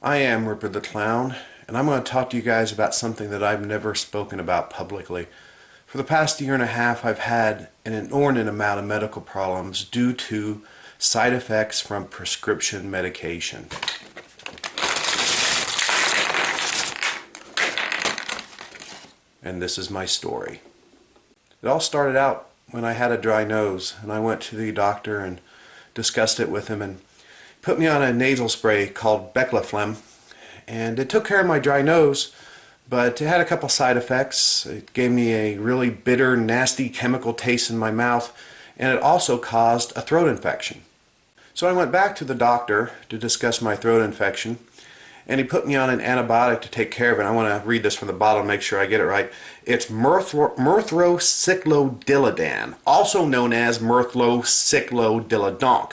I am Ripper the Clown, and I'm going to talk to you guys about something that I've never spoken about publicly. For the past year and a half, I've had an inordinate amount of medical problems due to side effects from prescription medication. And this is my story. It all started out when I had a dry nose, and I went to the doctor and discussed it with him, and put me on a nasal spray called Beclaflem, and it took care of my dry nose, but it had a couple side effects. It gave me a really bitter, nasty chemical taste in my mouth, and it also caused a throat infection. So I went back to the doctor to discuss my throat infection, and he put me on an antibiotic to take care of it. I want to read this from the bottle and make sure I get it right. It's myrtlocyclodilidan, also known as myrtlocyclodilidonk.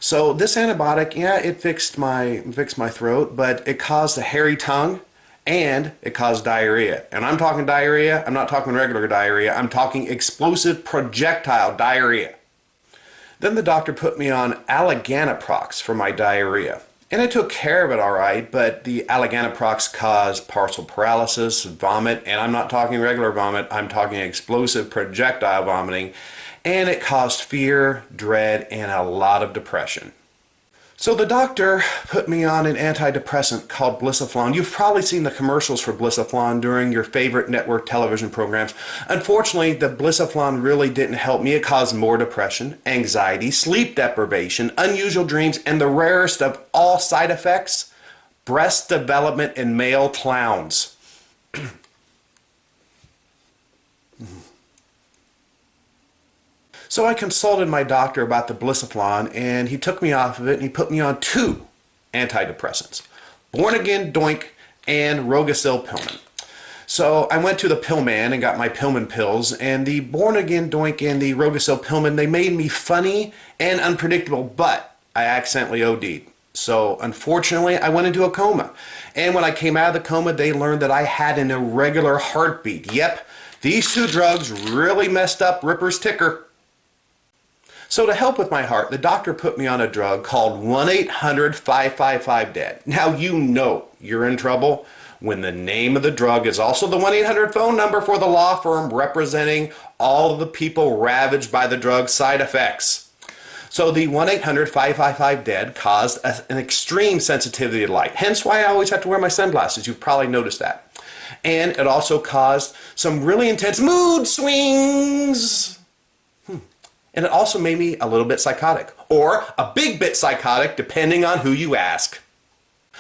So this antibiotic, yeah, it fixed my throat, but it caused a hairy tongue and it caused diarrhea. And I'm talking diarrhea, I'm not talking regular diarrhea, I'm talking explosive projectile diarrhea. Then the doctor put me on Alleganiprox for my diarrhea. And it took care of it all right, but the Alleganiprox caused partial paralysis, vomit, and I'm not talking regular vomit, I'm talking explosive projectile vomiting, and it caused fear, dread, and a lot of depression. So the doctor put me on an antidepressant called Blissiflon. You've probably seen the commercials for Blissiflon during your favorite network television programs. Unfortunately, the Blissiflon really didn't help me. It caused more depression, anxiety, sleep deprivation, unusual dreams, and the rarest of all side effects, breast development in male clowns. So I consulted my doctor about the Blissiflon, and he took me off of it and he put me on 2 antidepressants, Born Again Doink and Rogacil Pillman. So I went to the Pillman and got my Pillman pills, and the Born Again Doink and the Rogacil Pillman, they made me funny and unpredictable, but I accidentally OD'd. So unfortunately, I went into a coma. And when I came out of the coma, they learned that I had an irregular heartbeat. Yep, these 2 drugs really messed up Ripper's ticker. So to help with my heart, the doctor put me on a drug called 1-800-555-DEAD. Now you know you're in trouble when the name of the drug is also the 1-800 phone number for the law firm representing all of the people ravaged by the drug's side effects. So the 1-800-555-DEAD caused an extreme sensitivity to light, hence why I always have to wear my sunglasses. You've probably noticed that. And it also caused some really intense mood swings. And it also made me a little bit psychotic, or a big bit psychotic, depending on who you ask.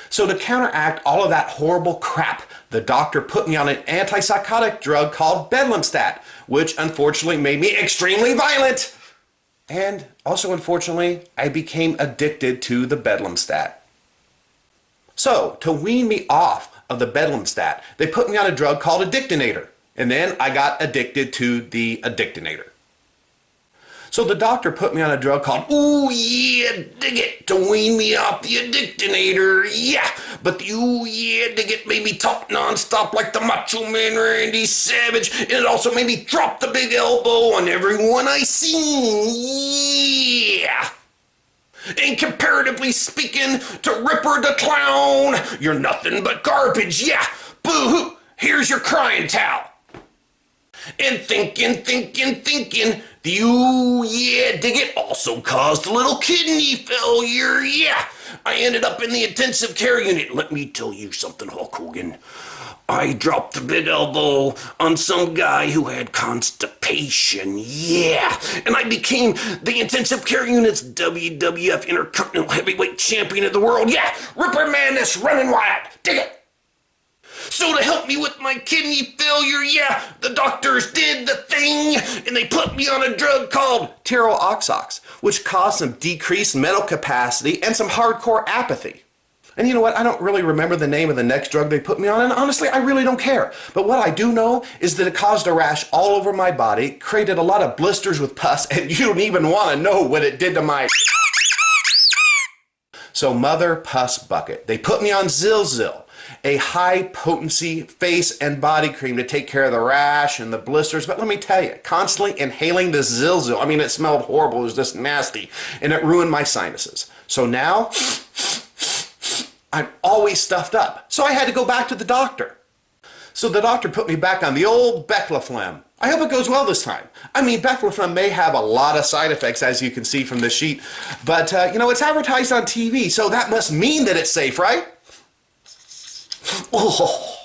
So to counteract all of that horrible crap, the doctor put me on an antipsychotic drug called Bedlamstat, which unfortunately made me extremely violent. And also, unfortunately, I became addicted to the Bedlamstat. So, to wean me off of the Bedlamstat, they put me on a drug called Addictinator. And then I got addicted to the Addictinator. So the doctor put me on a drug called, ooh yeah, dig it, to wean me off the Addictinator, yeah. But the ooh yeah, dig it made me talk nonstop like the Macho Man Randy Savage, and it also made me drop the big elbow on everyone I seen, yeah. And comparatively speaking to Ripper the Clown, you're nothing but garbage, yeah. Boo-hoo, here's your crying towel. And thinking, the ooh yeah dig it also caused a little kidney failure, yeah. I ended up in the intensive care unit. Let me tell you something, Hulk Hogan. I dropped the big elbow on some guy who had constipation, yeah. And I became the intensive care unit's WWF Intercontinental Heavyweight Champion of the world, yeah. Ripper Madness running wild, dig it. So to help me with my kidney failure, yeah, the doctors did the thing, and they put me on a drug called Tiroxox, which caused some decreased mental capacity and some hardcore apathy. And you know what? I don't really remember the name of the next drug they put me on, and honestly, I really don't care. But what I do know is that it caused a rash all over my body, created a lot of blisters with pus, and you don't even want to know what it did to my... So mother pus bucket. They put me on Zilzil, a high-potency face and body cream to take care of the rash and the blisters. But let me tell you, constantly inhaling this Zilzil, I mean, it smelled horrible, it was just nasty, and it ruined my sinuses. So now, I'm always stuffed up, so I had to go back to the doctor. So the doctor put me back on the old Beclaflem. I hope it goes well this time. I mean, Beclaflem may have a lot of side effects, as you can see from this sheet, but, you know, it's advertised on TV, so that must mean that it's safe, right? Oh.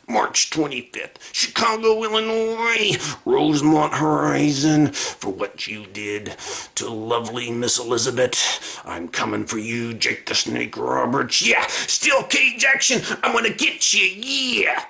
March 25th, Chicago, Illinois, Rosemont Horizon, for what you did to lovely Miss Elizabeth. I'm coming for you, Jake the Snake Roberts. Yeah, steel cage action, I'm gonna get you, yeah.